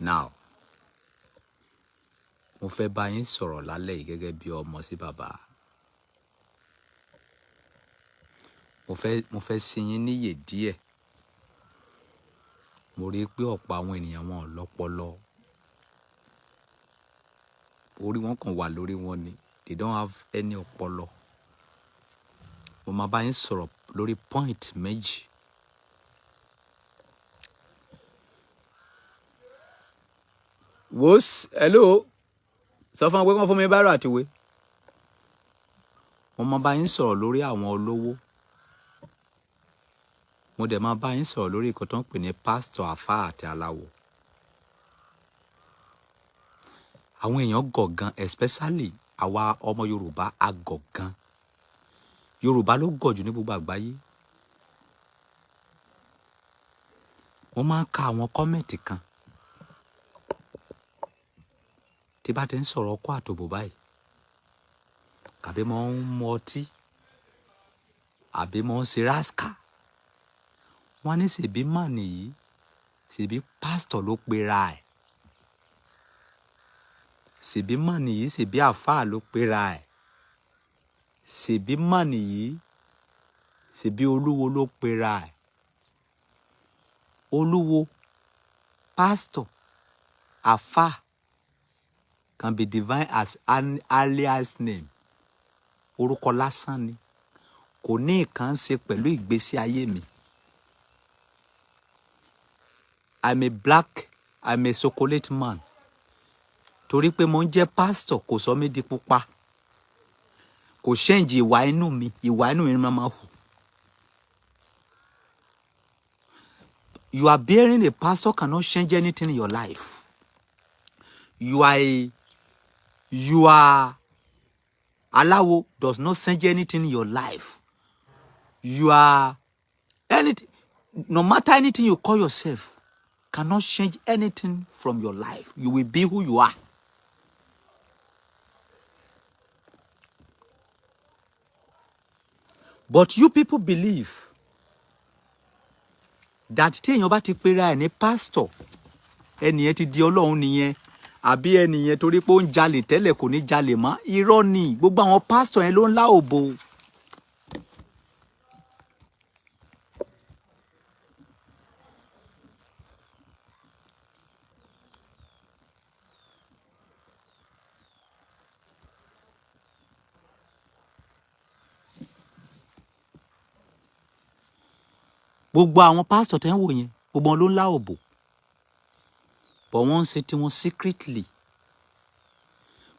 Now, mo fẹ́ bá yín sọ̀rọ̀ lálẹ́ yìí gẹ́gẹ́ bí ọmọ sí bàbá. Mo fẹ́ sí yín níyè díẹ̀. Mo rí pé ọ̀pọ̀ àwọn ènìyàn wọn ò lọ́pọlọ. Orí wọn kàn wà lórí wọn ni. They don't have any ọpọlọ. Mo máa bá yín sọ̀rọ̀ lórí point méjì. Wos, hello. Sọ fún wọn pé kán fún mi báírò àtiwé. Mo máa bá yín sọ̀rọ̀ lórí àwọn olówó. Mo dẹ̀ máa bá yín sọ̀rọ̀ lórí nǹkan tó ń pè ní pásítọ̀, àfáà àti aláwo. Àwọn èèyàn gọ̀ gan, especially àwa ọmọ Yorùbá a gọ̀ gan. Yorùbá ló gọ̀ jù ní gbogbo àgbáyé. Mo máa ń ka àwọn kọ́mẹ̀ntì kan. Tí bá ti ń sọ̀rọ̀ ọkọ àtòbò báyìí, àbí mo ń mu ọtí, àbí mo ń ṣe ráskà. Wọ́n ní ṣèbí mà nìyí, ṣèbí pásítọ̀ ló pera ẹ̀. Ṣèbí mà nìyí, ṣèbí àfáà ló pera ẹ̀. Ṣèbí mà nìyí, ṣèbí olúwo ló pera ẹ̀. Olúwo, pastor, àfáà can be defined as an alias name. Orúkọ lásán ni. Kò ní nǹkan ṣe pẹ̀lú ìgbésí ayé mi. I'm a chocolate man. Torí pé mo ń jẹ́ pastor kò sọ mí di pupa. Kò change ìwà inú mi. Ìwà inú mi máa hù. You are bearing a pastor cannot change anything in your life. You are aláwo does not change anything in your life. You are anything, no matter anything you call yourself, cannot change anything from your life. You will be who you are. But you people believe that téèyàn bá ti pera ẹ̀ ní pastor, ẹnìyẹn ti di Ọlọ́run nìyẹn. Àbí ẹnìyẹn torí pé ó ń jalè tẹ́lẹ̀ kò ní jalè mọ́. Irọ́ ni, gbogbo àwọn pastor yẹn ló ń lá òbò. Gbogbo àwọn pastor tẹ́ ń wò yẹn, gbogbo wọn ló ń lá òbò. But wọ́n ń ṣe tiwọn secretly.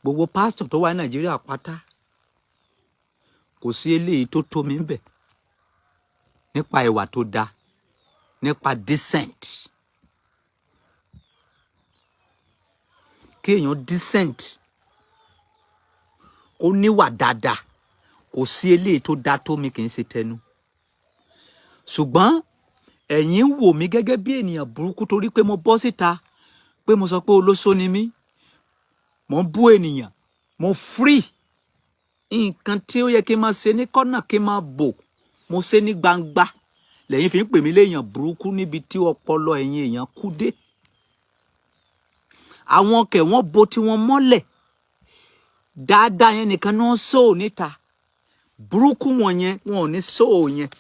Gbogbo pastor tó wà ní Nàìjíríà pátá, kò sí eléyìí tó tó mi ńbẹ̀. Nípa ìwà tó dáa, nípa decent. Kéèyàn decent, kó níwà dáadáa, kò sí eléyìí tó dáa tó mi kì í ṣe tẹnu. Ṣùgbọ́n ẹ̀yin wò mí gẹ́gẹ́ bí ènìyàn burúkú torí pé mo bọ́ síta, pé mo sọ pé olóṣó ni mí. Mo ń bú ènìyàn, mo free. Nǹkan tí ó yẹ kí n máa ṣe ní kọ́nà kí n máa bò, mo ṣe ní gbangba. Lẹ́yìn fi ń pè mí léèyàn burúkú níbi tí ọpọlọ ẹ̀yin èèyàn kú dé. Àwọn kẹ̀ wọ́n bo tí wọ́n mọ́lẹ̀. Dáadáa yẹn nìkan ni wọ́n sọ níta. Burúkú wọn yẹn, wọn ò ní sọ yẹn.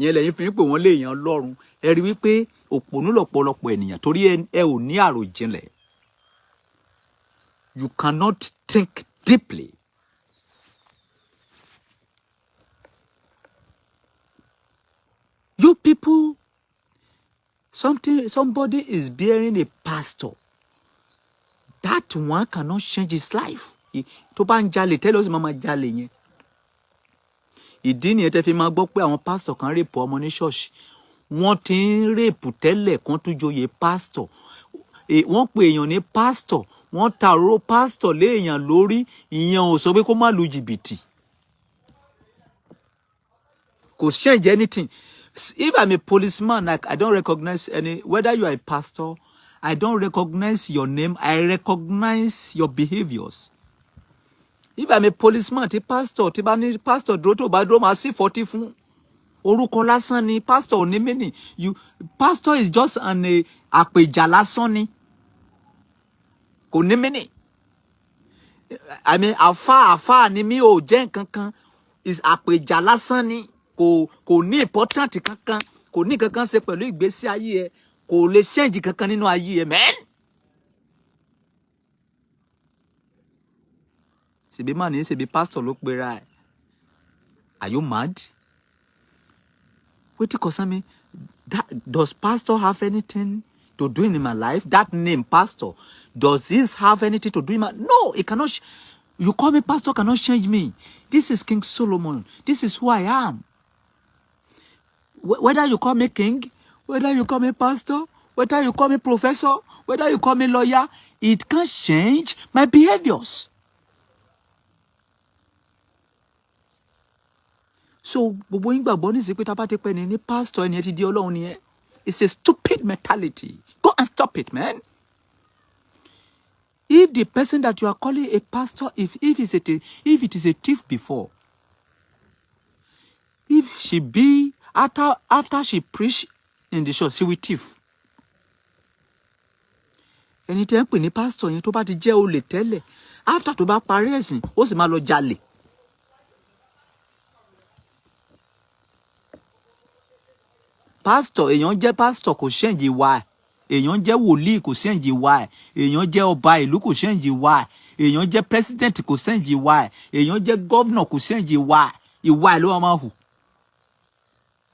Yẹn lẹ́yìn fi ń pè wọ́n léèyàn Ọlọ́run. Ẹ rí wípé òpònú lọ̀pọ̀lọpọ̀ ènìyàn torí ẹ ò ní àròjinlẹ̀. You cannot think deeply. You people, somebody is bearing a pastor. That one cannot change his life. Tó bá ń jalè, tẹ́lẹ̀ ó sì máa jalè yẹn. Ìdí nìyẹn tẹ́ fi máa gbọ́ pé àwọn pastor kan rèpù ọmọ ní ṣọ́ọ̀ṣì. Wọ́n ti ń rèpù tẹ́lẹ̀ kan tún joyè pastor. Wọ́n pe èèyàn ní pastor. Wọ́n ta òróró pastor lé èèyàn lórí. Ìyẹn ò sọ pé kó má lu jìbìtì. Kò change anything. If I'm a policeman, like I don't recognize any, whether you are a pastor, I don't recognize your name. I recognize your behaviors. If I'm a policeman, tí pastor, tí bá ní pastor dúró tó bá dúró máa sí 40 fún. Orúkọ lásán ni pastor ò ní mí ni. Pastor is just an àpèjà lásán ni. kò ní mínì. I mean, àfáà ni mí ò jẹ́ nǹkan kan, is àpèjà lásán ni, kò ní important kankan, kò ní kankan ṣe pẹ̀lú ìgbésí ayé ẹ, kò lè change kankan nínú ayé ẹ, man. Ṣebí man ni, ṣebí pastor ló pera ẹ. Are you mad? Wetin concern me? Does pastor have anything to do in my life? That name, pastor, does this have anything to do in my... No, it cannot. You call me pastor cannot change me. This is King Solomon. This is who I am. Whether you call me king, whether you call me pastor, whether you call me professor, whether you call me lawyer, it can't change my behaviors. So, gbogbo yín gbàgbọ́ ní sí pé tá bá ti pè ní pastor ẹni ẹ ti di Ọlọ́run ni ẹ. It's a stupid mentality. Go and stop it, man. If the person that you are calling a pastor, if it is a thief before, if she be after she preach in the church, she will thief. Ẹni tẹ́ ń pè ní pastor yẹn tó bá ti jẹ́ olè tẹ́lẹ̀, after tó bá parí ẹ̀sìn, ó sì máa lọ jalè. Pastor, èèyàn jẹ́ pastor kò change ìwà ẹ̀. Èèyàn jẹ́ wòlíì kò change ìwà ẹ̀. Èèyàn jẹ́ ọba ìlú kò change ìwà ẹ̀. Èèyàn jẹ́ president kò change ìwà ẹ̀. Èèyàn jẹ́ governor kò change ìwà ẹ̀. Ìwà ẹ̀ ló máa hù.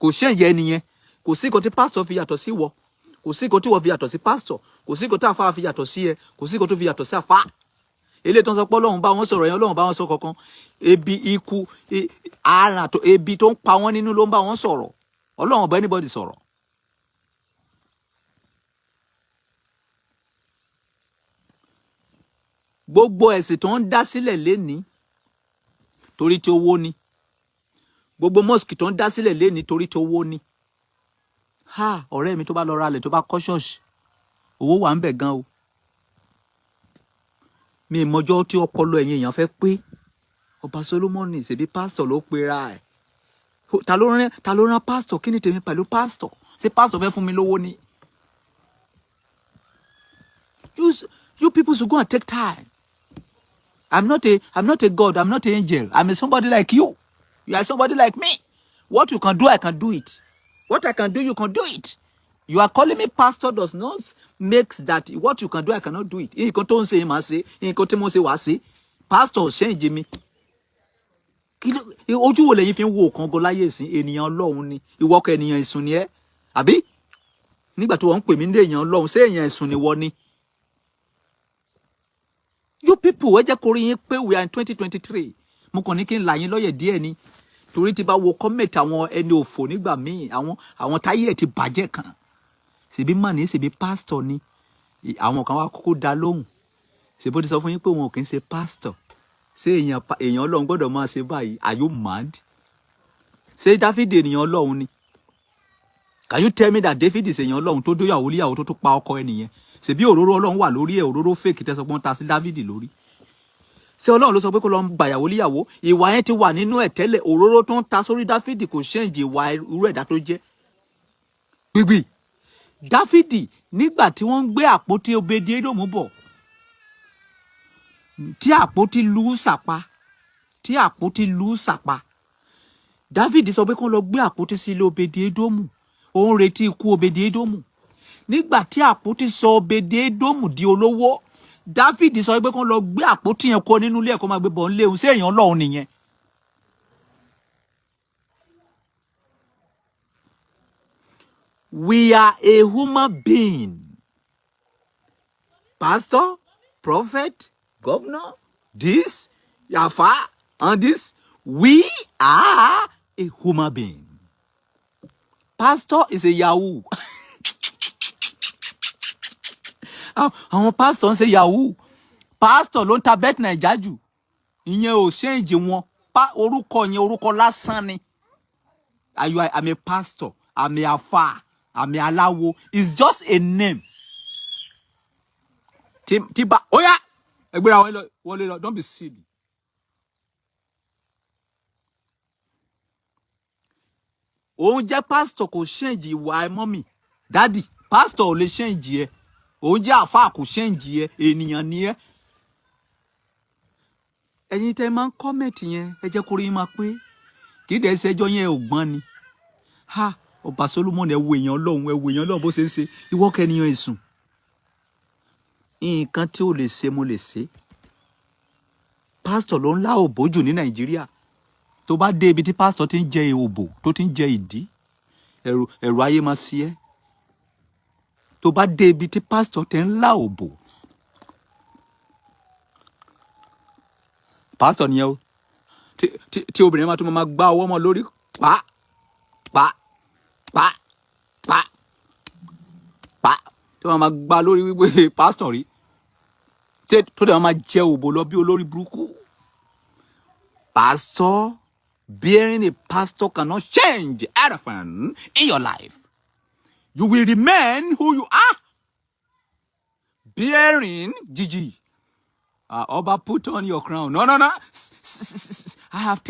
Kò change ẹni yẹn. Kò sí nǹkan tí pastor fi yàtọ̀ sí wọ. Kò sí nǹkan tí wọ́n fi yàtọ̀ sí pastor. Kò sí nǹkan tí àfáà fi yàtọ̀ sí ẹ. Kò sí nǹkan tó fi yàtọ̀ sí àfáà. Eléyìí tó ń sọ pé Ọlọ́run bá wọn sọ̀rọ̀ yẹn, Ọlọ́run bá wọn sọ kankan. Ebi, ikú, àrùn tó ebi tó ń pa wọ́n nínú ló ń bá wọn sọ̀rọ̀. Ọlọ́run bá anybody sọ̀rọ̀. Gbogbo ẹ̀sìn tó ń dá sílẹ̀ lénìí torí tí owó ni. Gbogbo mosque tó ń dá sílẹ̀ lénìí torí tí owó ni. Ha, ọ̀rẹ́ mi tó bá lọ ralẹ̀ tó bá kọ́ ṣọ́ọ̀ṣì, owó wà ń bẹ̀ gan o. Mi mọjọ́ tí ọpọlọ ẹ̀yin èèyàn fẹ́ pé Ọba Solomoni ṣebí pastor ló pera ẹ̀. Ta ló rán pastor? Kí ni tèmi pẹ̀lú pastor? Ṣé pastor fẹ́ fún mi lówó ni? You people should go and take time. I'm not a God. I'm not an angel. I'm somebody like you. You are somebody like me. What you can do, I can do it. What I can do, you can do it. You are calling me pastor does not makes that what you can do, I cannot do it. Nǹkan tó ń ṣe máa ṣe, nǹkan tí mo ṣe wá ṣe. Pastor change mi. Ojú wo lẹ́yìn fi ń wo kan go láyé ìsìn ènìyàn Ọlọ́run ni. Ìwọ kọ́ ènìyàn ìsùn ni ẹ́. Àbí? Nígbà tí wọ́n ń pè mí ní èèyàn Ọlọ́run, ṣé èèyàn ìsùn ni wọ́n ni? You people, ẹ jẹ́ kó rí yín pé we are in 2023. Mo kàn ní kí n là yín lọ́yẹ̀ díẹ̀ ni. Torí tí bá wo comment àwọn ẹni òfò nígbà míì, àwọn táyé ẹ̀ ti bàjẹ́ kan. Ṣebí mà ní ṣebí pastor ni. Àwọn kan wá kókó dá lóhùn. Ṣebó ti sọ fún yín pé wọn ò kí ń ṣe pastor. Ṣé èèyàn Ọlọ́run gbọ́dọ̀ máa ṣe báyìí? Are you mad? Ṣé David ènìyàn Ọlọ́run ni? Can you tell me that David is èèyàn Ọlọ́run tó dóyàwó líyàwó tó pa ọkọ ẹnìyẹn? Ṣebí òróró Ọlọ́run wà lórí ẹ̀, òróró fake tẹ́ sọ pé wọ́n ta sí David lórí. Ṣé Ọlọ́run ló sọ pé kó lọ gbàyàwó líyàwó? Ìwà yẹn ti wà nínú ẹ̀ tẹ́lẹ̀. Òróró tó ń ta sórí David kò change ìwà irú ẹ̀dá tó jẹ́. Gbígbì. David nígbà tí wọ́n ń gbé àpótí Obedi-Edomu bọ̀. Tí àpótí lu sàpá. David sọ pé kó lọ gbé àpótí sí ilé Obedi-Edomu. Ó ń retí ikú Obedi-Edomu. Nígbà tí àpótí sọ Obedi-Edomu di olówó, David sọ pé kó lọ gbé àpótí yẹn kó nínú ilé ẹ̀ kó máa gbé bọ̀ nílé òun. Ṣé èèyàn Ọlọ́run nìyẹn? We are a human being. Pastor, prophet, governor, this, Yafa, and this. We are a human being. Pastor is a Yahoo. Àwọn pastor ń ṣe Yahoo. Pastor ló ń ta bet Naija jù. Ìyẹn ò change wọn. Orúkọ yẹn orúkọ lásán ni. I'm a pastor. I'm a afa. I'm a aláwo. It's just a name. Tiba. Oya. Ẹgbẹ́ra wọlé lọ. Don't be silly. Òun jẹ́ pastor kò change ìwà ẹ mọ́mì. Daddy, pastor ò lè change ẹ. òun jẹ́ àfáà kò ṣẹ́ǹjì ẹ ènìyàn ni ẹ. ẹ̀yin tẹ́ máa ń kọ́mẹ̀tì yẹn ẹ jẹ́ kó rí máa pé kì í dẹ̀ ṣẹjọ́ yẹn ò gbọ́n ni. ha ọba Solomon ẹ wo èèyàn Ọlọ́run bó ṣe ń ṣe ìwọ kẹ́niyàn èsùn. nǹkan tí ò lè ṣe mo lè ṣe. pásítọ̀ ló ń lá òbò jù ní Nàìjíríà. tó bá dé ibi tí pásítọ̀ ti ń jẹ òbò tó ti ń jẹ ìdí ẹ̀rù ayé máa sí ẹ́. tó bá dé ibi tí pásítọ̀ ti ń lá òbò. pásítọ̀ nìyẹn o tí obìnrin máa tún máa gbá ọwọ́ mọ́ lórí pa tí wọ́n máa gbá lórí wípé pásítọ̀ rí tó dẹ̀ wọ́n máa jẹ òbò lọ bí olórí burúkú. Pastor, bearing a pastor cannot change anything in your life. You will remain who you are. Bearing, Gigi. Oba, put on your crown. No. I have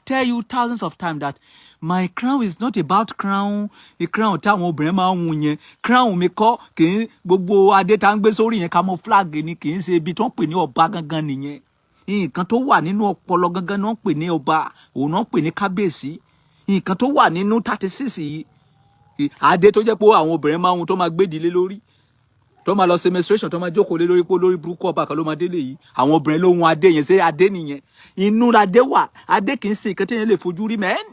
tell you thousands of times that my crown is not about crown. A crown táwọn obìnrin máa ń wun yẹn. Crown mi kọ́ kì í gbogbo adé tá ń gbé sórí yẹn camouflage ni kì í ṣe ibi tó ń pè ní ọba gangan nìyẹn. Nǹkan tó wà nínú ọpọlọ gangan náà ń pè ní ọba, òun náà ń pè ní kábíyèsí. Nǹkan tó wà nínú 36 yìí. Adé tó jẹ́ pé àwọn obìnrin máa ń wun tó máa gbé ìdílé lórí. Tó máa lọ sí menstruation tó máa jókòó lé lórí pé lórí burúkú ọba kan ló máa délé yìí. Àwọn obìnrin ló hun adé yẹn ṣe adé nìyẹn. Inú adé wà, adé kì í ṣe nǹkan tí yẹn lè fojú rí mẹ́n.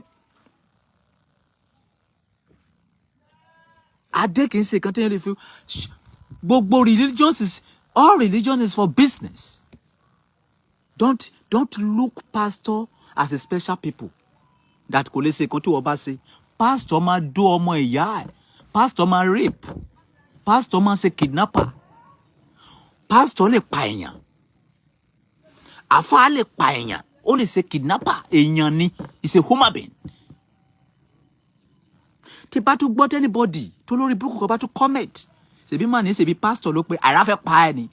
Adé kì í ṣe nǹkan tí yẹn lè fojú. Gbogbo all religion is for business. Don't look pastor as a special people that kò lè ṣe nǹkan tí wọ́n bá ṣe. Pastor máa dó ọmọ ìyá ẹ̀. Pastor máa rape. Pastor máa ṣe kidnapper. Pastor lè pa èèyàn. Àfáà lè pa èèyàn. Ó lè ṣe kidnapper. Èèyàn ni. He's a human being. Tí bá tún gbọ́ anybody tó lórí burúkú kan bá tún comment. Ṣèbí máa ní ṣèbí pastor ló pé àrà fẹ́ pa ẹ̀ ni.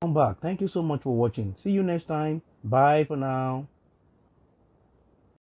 Come back. Thank you so much for watching. See you next time. Bye for now.